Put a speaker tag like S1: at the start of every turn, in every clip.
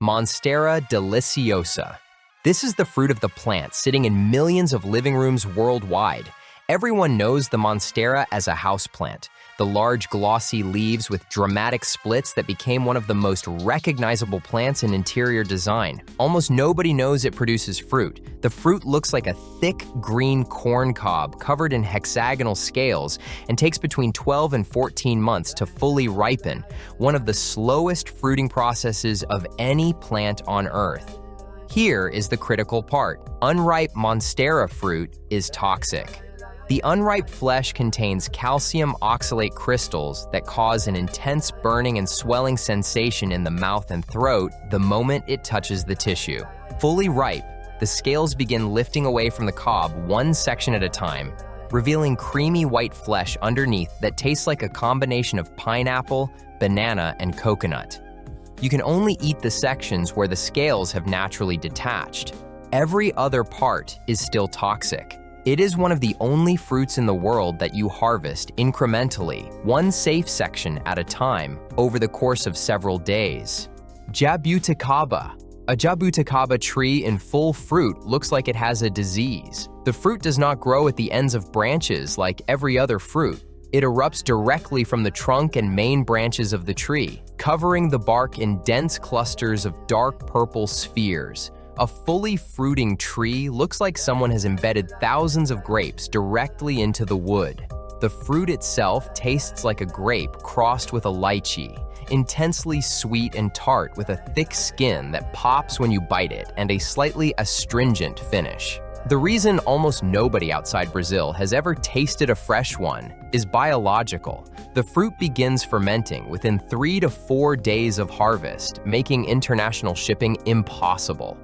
S1: Monstera Deliciosa. This is the fruit of the plant sitting in millions of living rooms worldwide. Everyone knows the Monstera as a houseplant, the large glossy leaves with dramatic splits that became one of the most recognizable plants in interior design. Almost nobody knows it produces fruit. The fruit looks like a thick green corn cob covered in hexagonal scales and takes between 12 and 14 months to fully ripen, one of the slowest fruiting processes of any plant on Earth. Here is the critical part. Unripe Monstera fruit is toxic. The unripe flesh contains calcium oxalate crystals that cause an intense burning and swelling sensation in the mouth and throat the moment it touches the tissue. Fully ripe, the scales begin lifting away from the cob one section at a time, revealing creamy white flesh underneath that tastes like a combination of pineapple, banana, and coconut. You can only eat the sections where the scales have naturally detached. Every other part is still toxic. It is one of the only fruits in the world that you harvest incrementally, one safe section at a time, over the course of several days. Jabuticaba. A Jabuticaba tree in full fruit looks like it has a disease. The fruit does not grow at the ends of branches like every other fruit. It erupts directly from the trunk and main branches of the tree, covering the bark in dense clusters of dark purple spheres. A fully fruiting tree looks like someone has embedded thousands of grapes directly into the wood. The fruit itself tastes like a grape crossed with a lychee, intensely sweet and tart with a thick skin that pops when you bite it and a slightly astringent finish. The reason almost nobody outside Brazil has ever tasted a fresh one is biological. The fruit begins fermenting within 3 to 4 days of harvest, making international shipping impossible.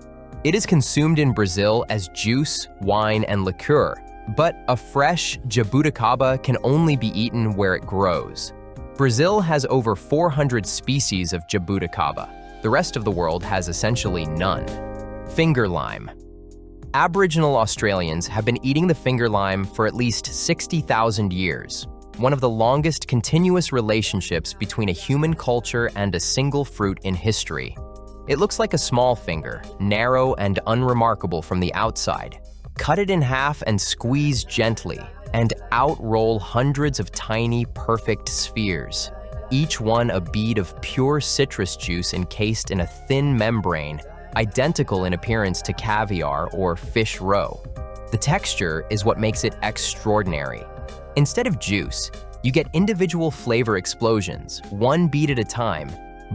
S1: It is consumed in Brazil as juice, wine, and liqueur, but a fresh Jabuticaba can only be eaten where it grows. Brazil has over 400 species of Jabuticaba. The rest of the world has essentially none. Finger lime. Aboriginal Australians have been eating the finger lime for at least 60,000 years, one of the longest continuous relationships between a human culture and a single fruit in history. It looks like a small finger, narrow and unremarkable from the outside. Cut it in half and squeeze gently, and out roll hundreds of tiny, perfect spheres, each one a bead of pure citrus juice encased in a thin membrane, identical in appearance to caviar or fish roe. The texture is what makes it extraordinary. Instead of juice, you get individual flavor explosions, one bead at a time,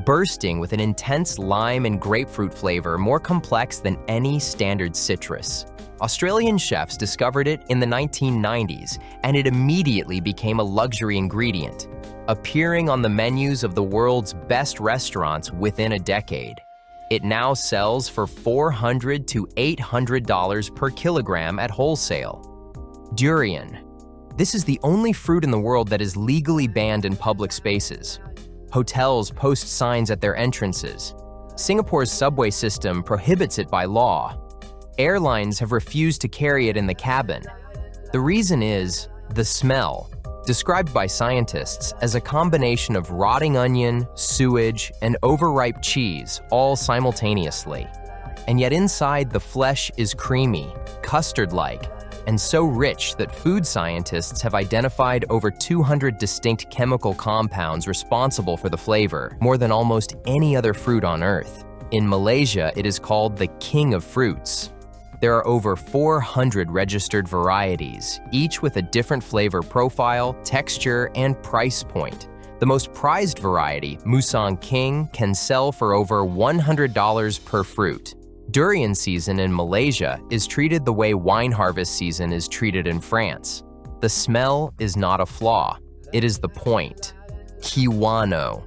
S1: bursting with an intense lime and grapefruit flavor more complex than any standard citrus. Australian chefs discovered it in the 1990s, and it immediately became a luxury ingredient, appearing on the menus of the world's best restaurants within a decade. It now sells for $400 to $800 per kilogram at wholesale. Durian. This is the only fruit in the world that is legally banned in public spaces. Hotels post signs at their entrances. Singapore's subway system prohibits it by law. Airlines have refused to carry it in the cabin. The reason is the smell, described by scientists as a combination of rotting onion, sewage, and overripe cheese, all simultaneously. And yet inside, the flesh is creamy, custard-like, and so rich that food scientists have identified over 200 distinct chemical compounds responsible for the flavor, more than almost any other fruit on Earth. In Malaysia, it is called the king of fruits. There are over 400 registered varieties, each with a different flavor profile, texture, and price point. The most prized variety, Musang King, can sell for over $100 per fruit. Durian season in Malaysia is treated the way wine harvest season is treated in France. The smell is not a flaw, it is the point. Kiwano.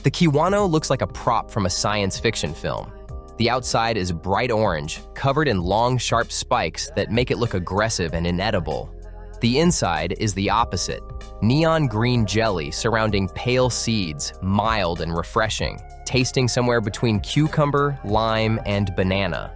S1: The Kiwano looks like a prop from a science fiction film. The outside is bright orange, covered in long, sharp spikes that make it look aggressive and inedible. The inside is the opposite, neon green jelly surrounding pale seeds, mild and refreshing, tasting somewhere between cucumber, lime, and banana.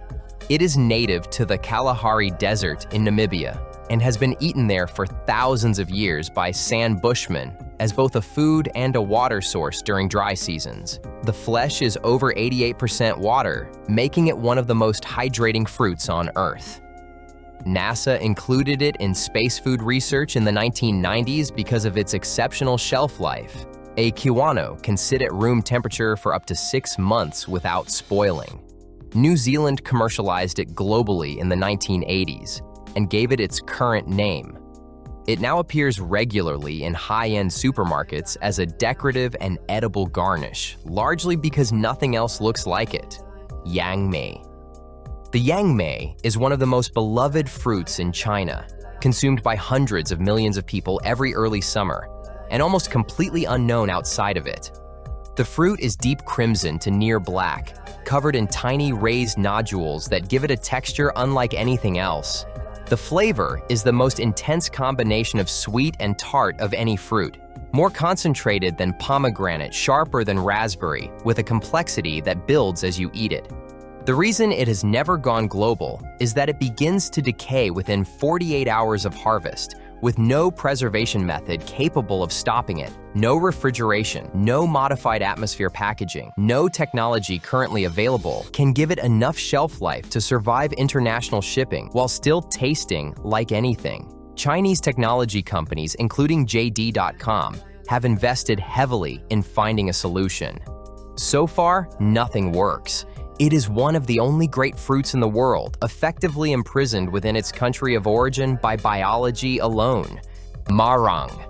S1: It is native to the Kalahari Desert in Namibia. and has been eaten there for thousands of years by San Bushmen as both a food and a water source during dry seasons. The flesh is over 88% water, making it one of the most hydrating fruits on Earth. NASA included it in space food research in the 1990s because of its exceptional shelf life. A Kiwano can sit at room temperature for up to 6 months without spoiling. New Zealand commercialized it globally in the 1980s and gave it its current name. It now appears regularly in high-end supermarkets as a decorative and edible garnish, largely because nothing else looks like it. Yangmei. The Yangmei is one of the most beloved fruits in China, consumed by hundreds of millions of people every early summer, and almost completely unknown outside of it. The fruit is deep crimson to near black, covered in tiny raised nodules that give it a texture unlike anything else. The flavor is the most intense combination of sweet and tart of any fruit, more concentrated than pomegranate, sharper than raspberry, with a complexity that builds as you eat it. The reason it has never gone global is that it begins to decay within 48 hours of harvest, with no preservation method capable of stopping it. No refrigeration, no modified atmosphere packaging, no technology currently available can give it enough shelf life to survive international shipping while still tasting like anything. Chinese technology companies, including JD.com, have invested heavily in finding a solution. So far, nothing works. It is one of the only great fruits in the world, effectively imprisoned within its country of origin by biology alone. Marang.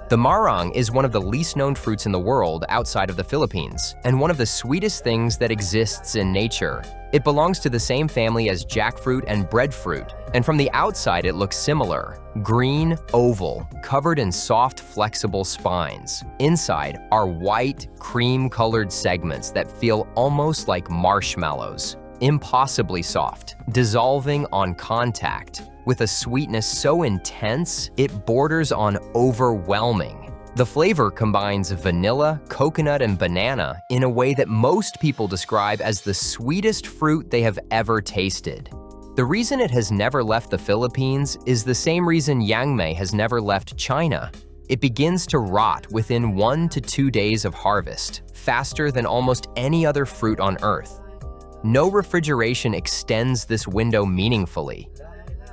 S1: The marang is one of the least known fruits in the world outside of the Philippines, and one of the sweetest things that exists in nature. It belongs to the same family as jackfruit and breadfruit, and from the outside it looks similar. Green, oval, covered in soft, flexible spines. Inside are white, cream-colored segments that feel almost like marshmallows. Impossibly soft, dissolving on contact, with a sweetness so intense it borders on overwhelming. The flavor combines vanilla, coconut, and banana in a way that most people describe as the sweetest fruit they have ever tasted. The reason it has never left the Philippines is the same reason Yangmei has never left China. It begins to rot within 1 to 2 days of harvest, faster than almost any other fruit on Earth. No refrigeration extends this window meaningfully.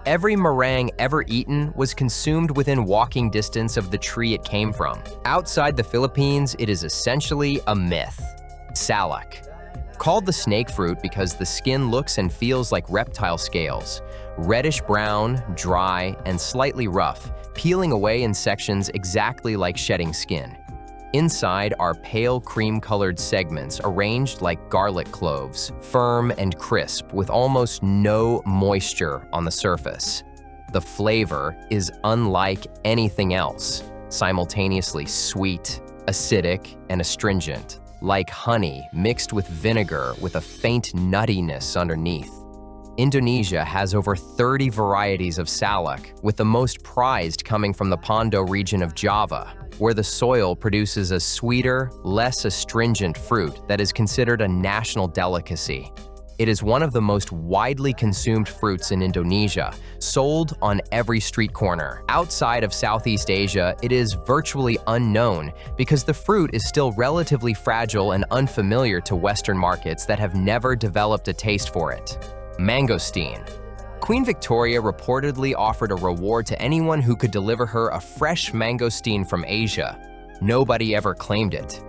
S1: Every meringue ever eaten was consumed within walking distance of the tree it came from. Outside the Philippines, it is essentially a myth. Salak. Called the snake fruit because the skin looks and feels like reptile scales. Reddish-brown, dry, and slightly rough, peeling away in sections exactly like shedding skin. Inside are pale cream-colored segments arranged like garlic cloves, firm and crisp with almost no moisture on the surface. The flavor is unlike anything else, simultaneously sweet, acidic, and astringent, like honey mixed with vinegar with a faint nuttiness underneath. Indonesia has over 30 varieties of salak, with the most prized coming from the Pondo region of Java, where the soil produces a sweeter, less astringent fruit that is considered a national delicacy. It is one of the most widely consumed fruits in Indonesia, sold on every street corner. Outside of Southeast Asia, it is virtually unknown because the fruit is still relatively fragile and unfamiliar to Western markets that have never developed a taste for it. Mangosteen. Queen Victoria reportedly offered a reward to anyone who could deliver her a fresh mangosteen from Asia. Nobody ever claimed it.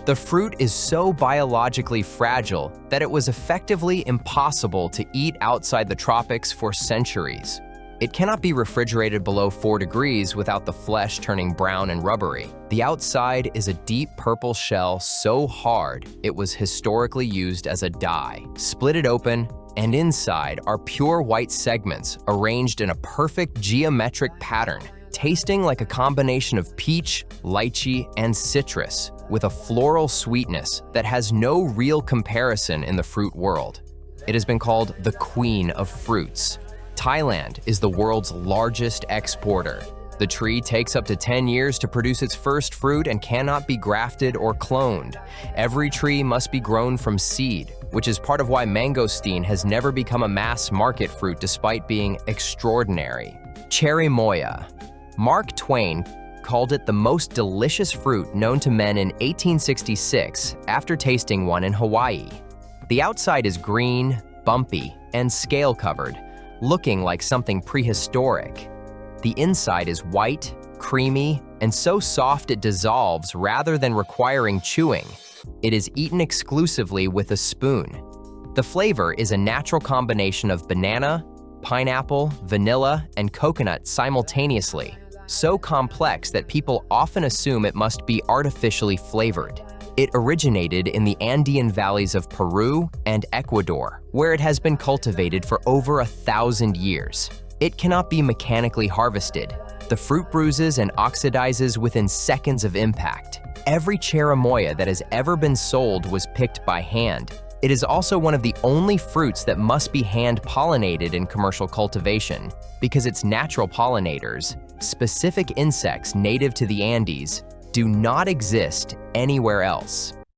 S1: The fruit is so biologically fragile that it was effectively impossible to eat outside the tropics for centuries. It cannot be refrigerated below 4 degrees without the flesh turning brown and rubbery. The outside is a deep purple shell so hard it was historically used as a dye. Split it open, and inside are pure white segments arranged in a perfect geometric pattern, tasting like a combination of peach, lychee, and citrus, with a floral sweetness that has no real comparison in the fruit world. It has been called the Queen of Fruits. Thailand is the world's largest exporter. The tree takes up to 10 years to produce its first fruit and cannot be grafted or cloned. Every tree must be grown from seed, which is part of why mangosteen has never become a mass market fruit despite being extraordinary. Cherimoya. Mark Twain called it the most delicious fruit known to men in 1866 after tasting one in Hawaii. The outside is green, bumpy, and scale-covered, looking like something prehistoric. The inside is white, creamy, and so soft it dissolves rather than requiring chewing. It is eaten exclusively with a spoon. The flavor is a natural combination of banana, pineapple, vanilla, and coconut simultaneously, so complex that people often assume it must be artificially flavored. It originated in the Andean valleys of Peru and Ecuador, where it has been cultivated for over 1,000 years. It cannot be mechanically harvested. The fruit bruises and oxidizes within seconds of impact. Every cherimoya that has ever been sold was picked by hand. It is also one of the only fruits that must be hand-pollinated in commercial cultivation because its natural pollinators, specific insects native to the Andes, do not exist anywhere else.